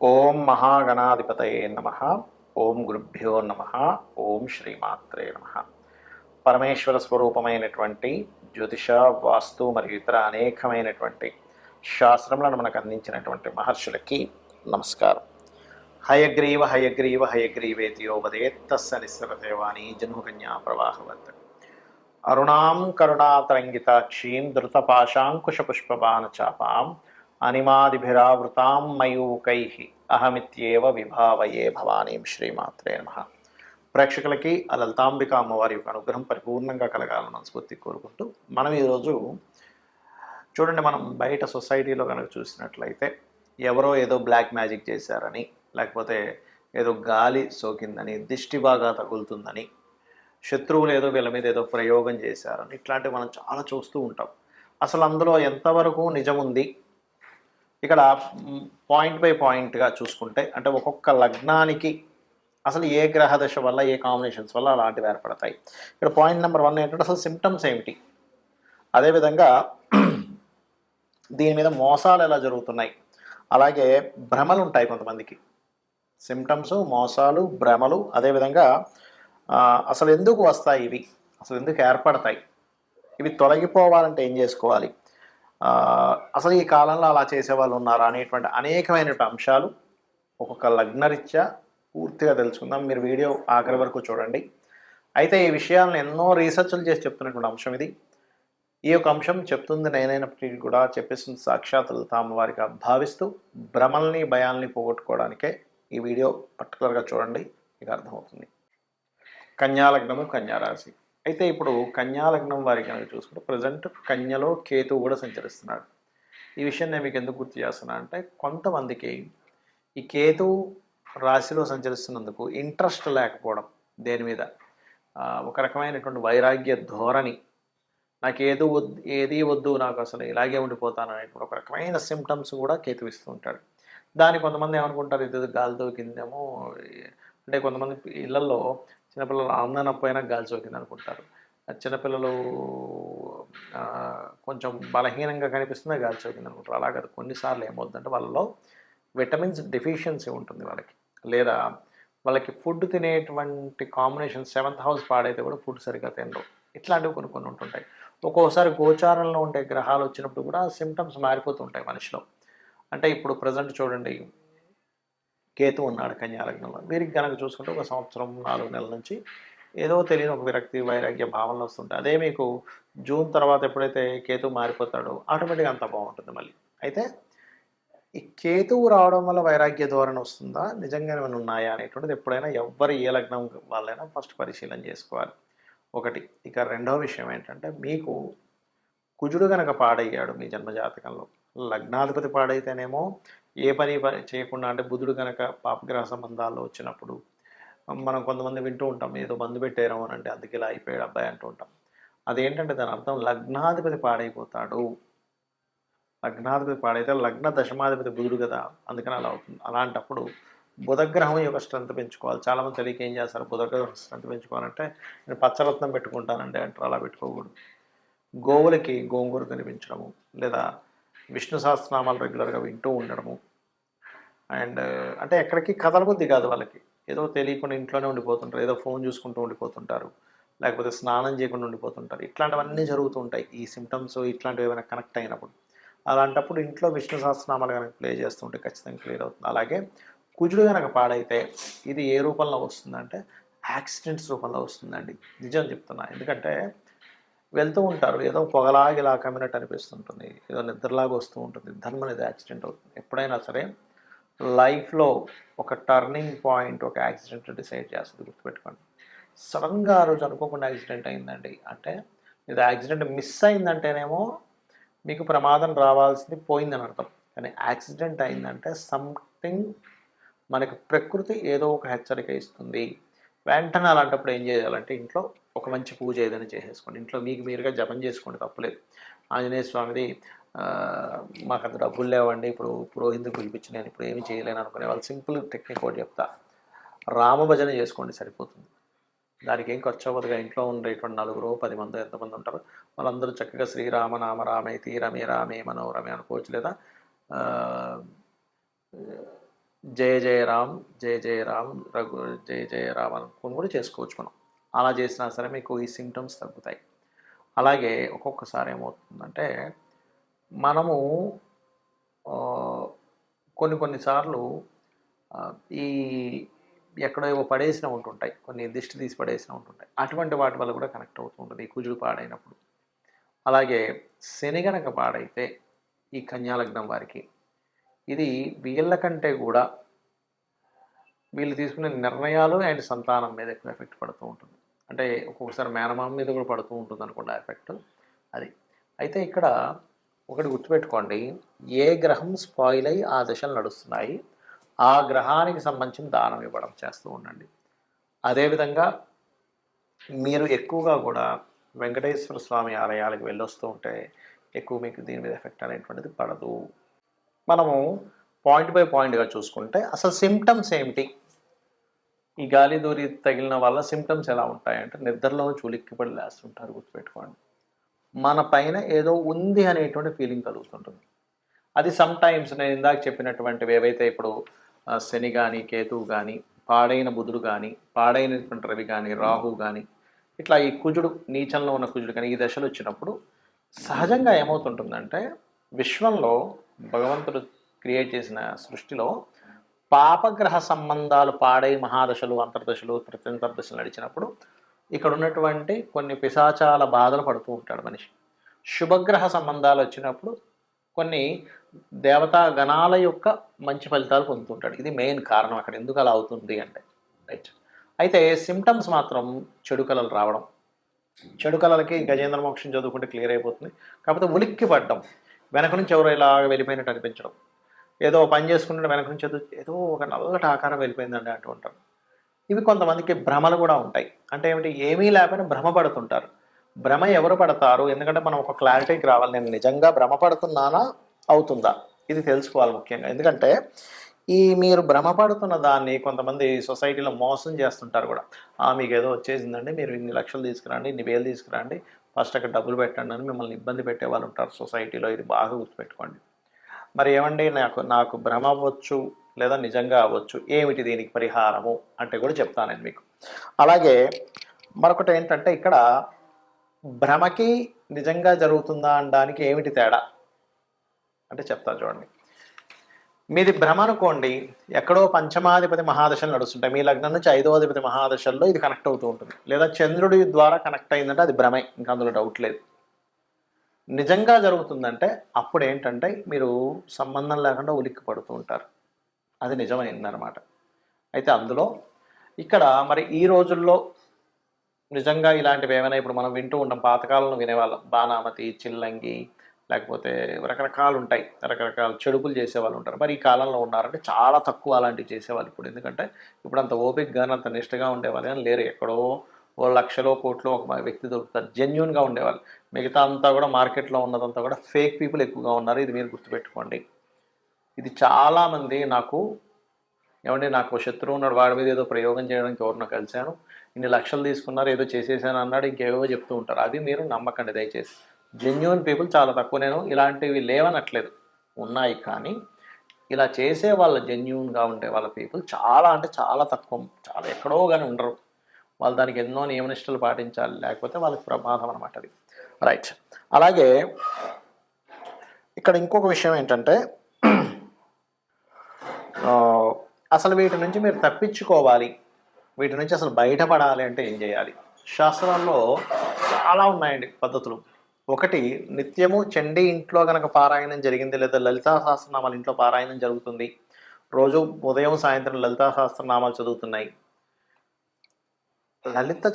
ఓం మహాగణాధిపతయే నమ. ఓం గురుభ్యో నమ. ఓం శ్రీమాత్రే నమ. పరమేశ్వర స్వరూపమైనటువంటి జ్యోతిష, వాస్తు మరియు ఇతర అనేకమైనటువంటి శాస్త్రములను మనకు అందించినటువంటి మహర్షులకి నమస్కారం. హయగ్రీవ హయగ్రీవ హయగ్రీవేతియోపదేత్తస్స నిస్సరదేవాణి జన్మకన్యా ప్రవాహవత్. అరుణాం కరుణాతరంగితాక్షీం ధృతపాశాంకుశపుష్పబాణచాపాం అనిమాదిభిరావృతాం మయూకైః అహమిత్యేవ విభావయే భవానీం. శ్రీమాత్రే నమః. ప్రేక్షకులకి ఆ లలితాంబిక అమ్మవారి యొక్క అనుగ్రహం పరిపూర్ణంగా కలగాలని మనస్ఫూర్తి కోరుకుంటూ మనం ఈరోజు చూడండి, మనం బయట సొసైటీలో కనుక చూసినట్లయితే ఎవరో ఏదో బ్లాక్ మ్యాజిక్ చేశారని, లేకపోతే ఏదో గాలి సోకిందని, దిష్టి బాగా తగులుతుందని, శత్రువులు ఏదో వీళ్ళ మీద ఏదో ప్రయోగం చేశారని, ఇట్లాంటివి మనం చాలా చూస్తూ ఉంటాం. అసలు అందులో ఎంతవరకు నిజం ఉంది? ఇక్కడ పాయింట్ బై పాయింట్గా చూసుకుంటే, అంటే ఒక్కొక్క లగ్నానికి అసలు ఏ గ్రహ దశ వల్ల, ఏ కాంబినేషన్స్ వల్ల అలాంటివి ఏర్పడతాయి. ఇక్కడ పాయింట్ నెంబర్ 1 ఏంటంటే అసలు సిమ్టమ్స్ ఏమిటి, అదేవిధంగా దీని మీద మోసాలు ఎలా జరుగుతున్నాయి, అలాగే భ్రమలు ఉంటాయి కొంతమందికి. సిమ్టమ్స్, మోసాలు, భ్రమలు, అదేవిధంగా అసలు ఎందుకు వస్తాయి ఇవి, అసలు ఎందుకు ఏర్పడతాయి, ఇవి తొలగిపోవాలంటే ఏం చేసుకోవాలి, అసలు ఈ కాలంలో అలా చేసేవాళ్ళు ఉన్నారా అనేటువంటి అనేకమైనటువంటి అంశాలు ఒక్కొక్క లగ్నరీత్యా పూర్తిగా తెలుసుకుందాం. మీరు వీడియో ఆఖరి వరకు చూడండి. అయితే ఈ విషయాలను ఎన్నో రీసెర్చ్లు చేసి చెప్తున్నటువంటి అంశం ఇది. ఈ యొక్క అంశం చెప్తుంది నేనైనప్పటికీ కూడా చెప్పేస్తుంది సాక్షాత్ లలితామ్మ వారిగా భావిస్తూ భ్రమల్ని, భయాల్ని పోగొట్టుకోవడానికే ఈ వీడియో పర్టికులర్గా చూడండి, మీకు అర్థమవుతుంది. కన్యాలగ్నము, కన్యారాశి. అయితే ఇప్పుడు కన్యాలగ్నం వారికి కనుక చూసుకుంటే ప్రజెంట్ కన్యలో కేతువు కూడా సంచరిస్తున్నాడు. ఈ విషయం నేను మీకు ఎందుకు గుర్తు చేస్తున్నా అంటే, కొంతమందికి ఈ కేతువు రాశిలో సంచరిస్తున్నందుకు ఇంట్రెస్ట్ లేకపోవడం దేని మీద, ఒక రకమైనటువంటి వైరాగ్య ధోరణి, నాకు ఏది వద్దు, నాకు అసలు ఇలాగే ఉండిపోతాను అనేటువంటి ఒక రకమైన సిమ్టమ్స్ కూడా కేతు ఇస్తూ ఉంటాడు. దాన్ని కొంతమంది ఏమనుకుంటారు, ఇది గాలితో కిందేమో, అంటే కొంతమంది ఇళ్లలో చిన్నపిల్లలు ఆందనపోయినా గాలి సోకింది అనుకుంటారు. చిన్నపిల్లలు కొంచెం బలహీనంగా కనిపిస్తున్నా గాలి సోకింది అనుకుంటారు. అలాగే కొన్నిసార్లు ఏమవుతుందంటే వాళ్ళలో విటమిన్స్ డెఫిషియన్సీ ఉంటుంది వాళ్ళకి, లేదా వాళ్ళకి ఫుడ్ తినేటువంటి కాంబినేషన్ 7th హౌస్ పాడైతే కూడా ఫుడ్ సరిగ్గా తినరు. ఇట్లాంటివి కొన్ని ఉంటుంటాయి. ఒక్కోసారి గోచారంలో ఉండే గ్రహాలు వచ్చినప్పుడు కూడా సిమ్టమ్స్ మారిపోతుంటాయి మనిషిలో. అంటే ఇప్పుడు ప్రజెంట్ చూడండి, కేతు ఉన్నాడు కన్యాలగ్నంలో. వీరికి కనుక చూసుకుంటే 1 సంవత్సరం 4 నెలల నుంచి ఏదో తెలియని ఒక విరక్తి, వైరాగ్య భావనలు వస్తుంటాయి. అదే మీకు జూన్ తర్వాత ఎప్పుడైతే కేతు మారిపోతాడో ఆటోమేటిక్గా అంత బాగుంటుంది మళ్ళీ. అయితే ఈ కేతువు రావడం వల్ల వైరాగ్య ధోరణి వస్తుందా, నిజంగానే ఏమైనా ఉన్నాయా అనేటువంటిది ఎప్పుడైనా ఎవ్వరు ఏ లగ్నం వాళ్ళైనా ఫస్ట్ పరిశీలన చేసుకోవాలి. ఒకటి. ఇక రెండవ విషయం ఏంటంటే, మీకు కుజుడు కనుక పాడయ్యాడు మీ జన్మజాతకంలో, లగ్నాధిపతి పాడైతేనేమో ఏ పని చేయకుండా, అంటే బుధుడు కనుక పాపగ్రహ సంబంధాల్లో వచ్చినప్పుడు మనం కొంతమంది వింటూ ఉంటాం, ఏదో మందు పెట్టారు అని, అంటే అందుకే ఇలా అయిపోయాడు అబ్బాయి అంటూ ఉంటాం. అదేంటంటే దాని అర్థం లగ్నాధిపతి పాడైపోతాడు. లగ్నాధిపతి పాడైతే లగ్న దశమాధిపతి బుధుడు కదా, అందుకని అలా అవుతుంది. అలాంటప్పుడు బుధగ్రహం యొక్క స్ట్రెంత్ పెంచుకోవాలి. చాలామంది తెలియక ఏం చేస్తారు, బుధగ్రహం స్ట్రెంత్ పెంచుకోవాలంటే నేను పచ్చరత్నం పెట్టుకుంటానండి అంటారు. అలా పెట్టుకోకూడదు. గోవులకి గోంగూర తినిపించడము, లేదా విష్ణు సహస్రనామాలు రెగ్యులర్గా వింటూ ఉండడము. అండ్ అంటే ఎక్కడికి కదలబుద్ధి కాదు వాళ్ళకి, ఏదో తెలియకుండా ఇంట్లోనే ఉండిపోతుంటారు, ఏదో ఫోన్ చూసుకుంటూ ఉండిపోతుంటారు, లేకపోతే స్నానం చేయకుండా ఉండిపోతుంటారు. ఇట్లాంటివన్నీ జరుగుతూ ఉంటాయి. ఈ సిమ్టమ్స్ ఇట్లాంటివి ఏమైనా కనెక్ట్ అయినప్పుడు, అలాంటప్పుడు ఇంట్లో విష్ణు సహస్రనామాలు కనుక ప్లే చేస్తుంటే ఖచ్చితంగా క్లియర్ అవుతుంది. అలాగే కుజుడు కనుక పాడైతే ఇది ఏ రూపంలో వస్తుందంటే యాక్సిడెంట్స్ రూపంలో వస్తుందండి. నిజం చెప్తున్నా. ఎందుకంటే వెళ్తూ ఉంటారు, ఏదో పొగలాగి ఇలా కమ్మినట్టు అనిపిస్తుంటుంది, ఏదో నిద్రలాగా వస్తూ ఉంటుంది, ధర్మం అనేది యాక్సిడెంట్ అవుతుంది. ఎప్పుడైనా సరే లైఫ్లో ఒక టర్నింగ్ పాయింట్, ఒక యాక్సిడెంట్ డిసైడ్ చేస్తుంది, గుర్తుపెట్టుకోండి. సడన్గా ఆ రోజు అనుకోకుండా యాక్సిడెంట్ అయిందండి అంటే, ఇది యాక్సిడెంట్ మిస్ అయిందంటేనేమో మీకు ప్రమాదం రావాల్సింది పోయిందని అర్థం. కానీ యాక్సిడెంట్ అయిందంటే సంథింగ్ మనకి ప్రకృతి ఏదో ఒక హెచ్చరిక ఇస్తుంది. వెంటనే అలాంటప్పుడు ఏం చేయాలంటే, ఇంట్లో ఒక మంచి పూజ ఏదైనా చేసేసుకోండి. ఇంట్లో మీకు మీరుగా జపం చేసుకోండి, తప్పులేదు. ఆంజనేయ స్వామిది మాకు అంత డబ్బులు లేవండి, ఇప్పుడు పురోహితుడిని పిలిపించి నేను ఇప్పుడు ఏమి చేయలేను అనుకునే వాళ్ళు సింపుల్ టెక్నిక్ ఒకటి చెప్తా. రామభజన చేసుకోండి, సరిపోతుంది. దానికి ఏం ఖర్చు అవ్వదుగా. ఇంట్లో ఉండేటువంటి 4 10 మంది ఎంతమంది ఉంటారు, వాళ్ళందరూ చక్కగా శ్రీరామనామ రామేతి రమే రామే మనోరమే అనుకోవచ్చు, లేదా జయ జయ రామ్, జయ జయ రామ్, జయ జయ రామ్ అనుకుని కూడా చేసుకోవచ్చు మనం. అలా చేసినా సరే మీకు ఈ సిమ్టమ్స్ తగ్గుతాయి. అలాగే ఒక్కొక్కసారి ఏమవుతుందంటే మనము కొన్నిసార్లు ఈ ఎక్కడో ఏవో పడేసినవి ఉంటుంటాయి, కొన్ని దిష్టి తీసి పడేసినవి ఉంటుంటాయి. అటువంటి వాటి వల్ల కూడా కనెక్ట్ అవుతూ ఉంటుంది ఈ కుజుడు పాడైనప్పుడు. అలాగే శని గనక పాడైతే ఈ కన్యాలగ్నం వారికి ఇది వీళ్ళ కంటే కూడా వీళ్ళు తీసుకునే నిర్ణయాలు అండ్ సంతానం మీద ఎక్కువ ఎఫెక్ట్ పడుతూ ఉంటుంది. అంటే ఒక్కొక్కసారి మేనమామ మీద కూడా పడుతూ ఉంటుంది అనుకోండి ఎఫెక్ట్ అది. అయితే ఇక్కడ ఒకటి గుర్తుపెట్టుకోండి, ఏ గ్రహం స్పాయిల్ అయ్యి ఆ దశలు నడుస్తున్నాయి ఆ గ్రహానికి సంబంధించిన దానం ఇవ్వడం చేస్తూ ఉండండి. అదేవిధంగా మీరు ఎక్కువగా కూడా వెంకటేశ్వర స్వామి ఆలయాలకు వెళ్ళొస్తూ ఉంటే ఎక్కువ మీకు దీని మీద ఎఫెక్ట్ అనేటువంటిది పడదు. మనము పాయింట్ బై పాయింట్గా చూసుకుంటే అసలు సిమ్టమ్స్ ఏమిటి, ఈ గాలి దూరి తగిలిన వల్ల సిమ్టమ్స్ ఎలా ఉంటాయంటే నిద్రలో ఉలిక్కిపడి లేస్తుంటారు. గుర్తుపెట్టుకోండి, మన పైన ఏదో ఉంది అనేటువంటి ఫీలింగ్ కలుగుతుంటుంది. అది సమ్ టైమ్స్ నేను ఇందాక చెప్పినటువంటివి ఏవైతే ఇప్పుడు శని కానీ కేతువు కానీ పాడైన బుధుడు కానీ పాడైనటువంటి రవి కానీ రాహు కానీ ఇట్లా ఈ కుజుడు నీచంలో ఉన్న కుజుడు కానీ ఈ దశలు వచ్చినప్పుడు సహజంగా ఏమవుతుంటుందంటే విశ్వంలో భగవంతుడు క్రియేట్ చేసిన సృష్టిలో పాపగ్రహ సంబంధాలు పాడై మహాదశలు అంతర్దశలు ప్రత్యంతర్దశలు నడిచినప్పుడు ఇక్కడ ఉన్నటువంటి కొన్ని పిశాచాల బాధలు పడుతూ ఉంటాడు మనిషి. శుభగ్రహ సంబంధాలు వచ్చినప్పుడు కొన్ని దేవతా గణాల యొక్క మంచి ఫలితాలు పొందుతుంటాడు. ఇది మెయిన్ కారణం అక్కడ ఎందుకు అలా అవుతుంది అంటే. రైట్. అయితే సిమ్టమ్స్ మాత్రం చెడు కళలు రావడం, చెడు కళలకి గజేంద్ర మోక్షం చదువుకుంటే క్లియర్ అయిపోతుంది. కాకపోతే ఉలిక్కి పడ్డం, వెనక నుంచి ఎవరో ఇలాగ వెళ్ళిపోయినట్టు అనిపించడం, ఏదో పని చేసుకుంటే వెనక నుంచి ఏదో ఒక నల్లటి ఆకారం వెళ్ళిపోయిందండి అంటూ ఉంటారు. ఇవి కొంతమందికి భ్రమలు కూడా ఉంటాయి. అంటే ఏమిటి, ఏమీ లేకపోయినా భ్రమ పడుతుంటారు. భ్రమ ఎవరు పడతారు, ఎందుకంటే మనం ఒక క్లారిటీకి రావాలి, నేను నిజంగా భ్రమ పడుతున్నానా అవుతుందా ఇది తెలుసుకోవాలి ముఖ్యంగా. ఎందుకంటే ఈ మీరు భ్రమపడుతున్న దాన్ని కొంతమంది సొసైటీలో మోసం చేస్తుంటారు కూడా. మీకు ఏదో వచ్చేసిందండి, మీరు ఇన్ని లక్షలు తీసుకురండి, ఇన్ని వేలు తీసుకురండి, ఫస్ట్ అక్కడ డబ్బులు పెట్టండి అని మిమ్మల్ని ఇబ్బంది పెట్టే వాళ్ళు ఉంటారు సొసైటీలో. ఇది బాగా గుర్తుపెట్టుకోండి. మరి ఏమండి నాకు భ్రమ అవ్వచ్చు లేదా నిజంగా అవ్వచ్చు, ఏమిటి దీనికి పరిహారము అంటే కూడా చెప్తాను నేను మీకు. అలాగే మరొకటి ఏంటంటే ఇక్కడ భ్రమకి నిజంగా జరుగుతుందా అనడానికి ఏమిటి తేడా అంటే చెప్తాను చూడండి. మీది భ్రమ అనుకోండి, ఎక్కడో పంచమాధిపతి మహాదశలు నడుస్తుంటాయి, మీ లగ్నం నుంచి 5వ అధిపతి మహాదశల్లో ఇది కనెక్ట్ అవుతూ ఉంటుంది, లేదా చంద్రుడి ద్వారా కనెక్ట్ అయిందంటే అది భ్రమే, ఇంకా అందులో డౌట్ లేదు. నిజంగా జరుగుతుందంటే అప్పుడు ఏంటంటే మీరు సంబంధం లేకుండా ఉలిక్కి పడుతూ ఉంటారు, అది నిజమైందనమాట. అయితే అందులో ఇక్కడ మరి ఈ రోజుల్లో నిజంగా ఇలాంటివి ఏమైనా ఇప్పుడు మనం వింటూ ఉంటాం, పాతకాలంలో వినేవాళ్ళం, బాణామతి, చిల్లంగి, లేకపోతే రకరకాలు ఉంటాయి, రకరకాల చెడుపులు చేసేవాళ్ళు ఉంటారు. మరి ఈ కాలంలో ఉన్నారంటే చాలా తక్కువ అలాంటివి చేసేవాళ్ళు ఇప్పుడు. ఎందుకంటే ఇప్పుడు అంత ఓపిక కానీ అంత నిష్టగా ఉండేవాళ్ళు కానీ లేరు. ఎక్కడో ఓ లక్షలో కోట్లో ఒక వ్యక్తి దొరుకుతారు జెన్యూన్గా ఉండేవాళ్ళు. మిగతా అంతా కూడా మార్కెట్లో ఉన్నదంతా కూడా ఫేక్ పీపుల్ ఎక్కువగా ఉన్నారు, ఇది మీరు గుర్తుపెట్టుకోండి. ఇది చాలామంది నాకు శత్రువు ఉన్నాడు, వాడి మీద ఏదో ప్రయోగం చేయడానికి ఎవరినో కలిశాను, ఇన్ని లక్షలు తీసుకున్నారు, ఏదో చేసేసాను అన్నాడు, ఇంకేవో చెప్తూ ఉంటారు. అది మీరు నమ్మకండి దయచేసి. జెన్యూన్ పీపుల్ చాలా తక్కువ. నేను ఇలాంటివి లేవనట్లేదు, ఉన్నాయి, కానీ ఇలా చేసే వాళ్ళ జెన్యూన్గా ఉండే వాళ్ళ పీపుల్ చాలా అంటే చాలా తక్కువ, చాలా ఎక్కడో కానీ ఉండరు. వాళ్ళు దానికి ఎన్నో నియమనిష్టలు పాటించాలి, లేకపోతే వాళ్ళకి ప్రమాదం అనమాట అది. రైట్. అలాగే ఇక్కడ ఇంకొక విషయం ఏంటంటే అసలు వీటి నుంచి మీరు తప్పించుకోవాలి, వీటి నుంచి అసలు బయటపడాలి అంటే ఏం చేయాలి? శాస్త్రాల్లో చాలా ఉన్నాయండి పద్ధతులు. ఒకటి, నిత్యము చండీ ఇంట్లో కనుక పారాయణం జరిగింది, లేదా లలితా సహస్రనామాలు ఇంట్లో పారాయణం జరుగుతుంది, రోజు ఉదయం సాయంత్రం లలితా సహస్రనామాలు చదువుతున్నాయి, లలిత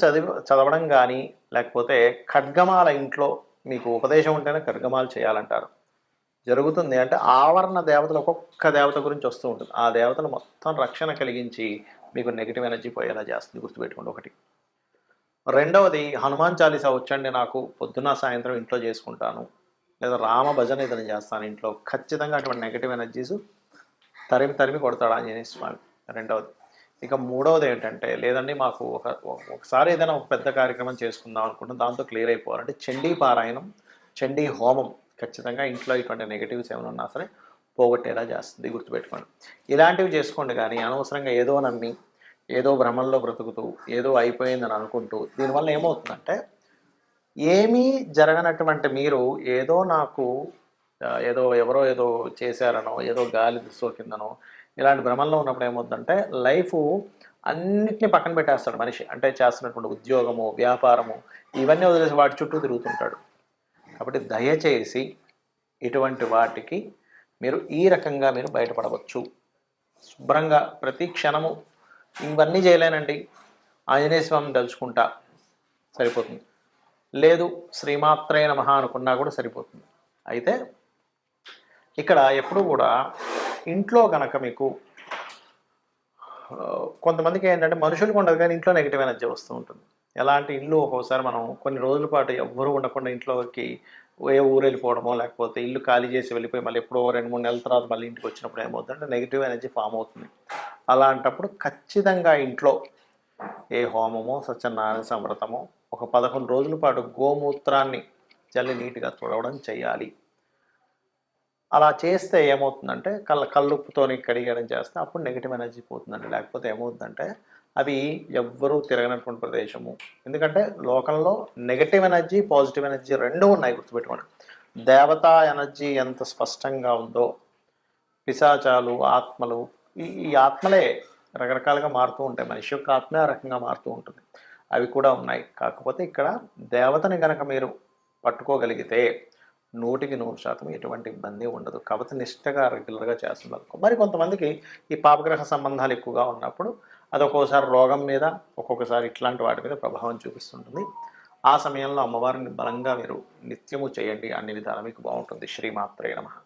చదవడం కానీ లేకపోతే ఖడ్గమాల ఇంట్లో మీకు ఉపదేశం ఉంటేనే ఖడ్గమాలు చేయాలంటారు, జరుగుతుంది. అంటే ఆవరణ దేవతలు ఒక్కొక్క దేవత గురించి వస్తూ ఉంటుంది, ఆ దేవతలు మొత్తం రక్షణ కలిగించి మీకు నెగిటివ్ ఎనర్జీ పోయేలా చేస్తుంది, గుర్తుపెట్టుకోండి. ఒకటి. రెండవది, హనుమాన్ చాలీసా వచ్చండి నాకు, పొద్దున్న సాయంత్రం ఇంట్లో చేసుకుంటాను, లేదా రామ భజన ఏదైనా చేస్తాను ఇంట్లో, ఖచ్చితంగా అటువంటి నెగిటివ్ ఎనర్జీస్ తరిమి కొడతాడు ఆంజనేయ స్వామి. రెండవది. ఇక మూడవది ఏంటంటే, లేదండి మాకు ఒకసారి ఏదైనా ఒక పెద్ద కార్యక్రమం చేసుకుందాం అనుకుంటాం, దాంతో క్లియర్ అయిపోవాలంటే చండీ పారాయణం, చండీ హోమం ఖచ్చితంగా ఇంట్లో ఇటువంటి నెగిటివ్స్ ఏమైనా ఉన్నా సరే పోగొట్టేలా చేస్తుంది, గుర్తుపెట్టుకోండి. ఇలాంటివి చేసుకోండి. కానీ అనవసరంగా ఏదో నమ్మి ఏదో భ్రమంలో బ్రతుకుతూ ఏదో అయిపోయిందని అనుకుంటూ దీనివల్ల ఏమవుతుందంటే ఏమీ జరగనటువంటి మీరు ఏదో నాకు ఏదో ఎవరో ఏదో చేశారనో ఏదో గాలి సోకిందనో ఇలాంటి భ్రమంలో ఉన్నప్పుడు ఏమవుతుందంటే లైఫ్ అన్నిటిని పక్కన పెట్టేస్తాడు మనిషి. అంటే చేస్తున్నటువంటి ఉద్యోగము, వ్యాపారము ఇవన్నీ వదిలేసి వాటి చుట్టూ తిరుగుతుంటాడు. కాబట్టి దయచేసి ఇటువంటి వాటికి మీరు ఈ రకంగా మీరు బయటపడవచ్చు. శుభ్రంగా ప్రతి క్షణము ఇవన్నీ చేయలేనండి, ఆంజనేయ స్వామిని తలుచుకుంటా సరిపోతుంది, లేదు శ్రీమాత్రే నమః అనుకున్నా కూడా సరిపోతుంది. అయితే ఇక్కడ ఎప్పుడూ కూడా ఇంట్లో కనుక మీకు కొంతమందికి ఏంటంటే మనుషులకు ఉండదు కానీ ఇంట్లో నెగిటివ్ ఎనర్జీ వస్తూ ఉంటుంది. ఎలాంటి ఇల్లు ఒక్కోసారి మనం కొన్ని రోజుల పాటు ఎవ్వరూ ఉండకుండా ఇంట్లోకి ఏ ఊరు వెళ్ళిపోవడమో లేకపోతే ఇల్లు ఖాళీ చేసి వెళ్ళిపోయి మళ్ళీ ఎప్పుడో 2-3 నెలల తర్వాత మళ్ళీ ఇంటికి వచ్చినప్పుడు ఏమవుతుందంటే నెగిటివ్ ఎనర్జీ ఫామ్ అవుతుంది. అలాంటప్పుడు ఖచ్చితంగా ఇంట్లో ఏ హోమమో సత్యనారాయణ సంవ్రతమో ఒక 11 రోజుల పాటు గోమూత్రాన్ని చల్లి నీట్గా తుడవడం చేయాలి. అలా చేస్తే ఏమవుతుందంటే కల్లుప్పుతోని కడిగడం చేస్తే అప్పుడు నెగిటివ్ ఎనర్జీ పోతుందండి. లేకపోతే ఏమవుతుందంటే అవి ఎవ్వరూ తిరగనటువంటి ప్రదేశము. ఎందుకంటే లోకంలో నెగిటివ్ ఎనర్జీ, పాజిటివ్ ఎనర్జీ రెండూ ఉన్నాయి, గుర్తుపెట్టుకోండి. దేవతా ఎనర్జీ ఎంత స్పష్టంగా ఉందో పిశాచాలు, ఆత్మలు ఈ ఆత్మలే రకరకాలుగా మారుతూ ఉంటాయి. మనిషి యొక్క ఆత్మే ఆ రకంగా మారుతూ ఉంటుంది. అవి కూడా ఉన్నాయి. కాకపోతే ఇక్కడ దేవతని కనుక మీరు పట్టుకోగలిగితే 100% ఎటువంటి ఇబ్బంది ఉండదు. కాకపోతే నిష్టగా రెగ్యులర్గా చేస్తున్నారు. మరి కొంతమందికి ఈ పాపగ్రహ సంబంధాలు ఎక్కువగా ఉన్నప్పుడు అది ఒక్కోసారి రోగం మీద, ఒక్కొక్కసారి ఇట్లాంటి వాటి మీద ప్రభావం చూపిస్తుంటుంది. ఆ సమయంలో అమ్మవారిని బలంగా మీరు నిత్యము చేయండి, అన్ని విధాలు మీకు బాగుంటుంది. శ్రీమాత్రే నమః.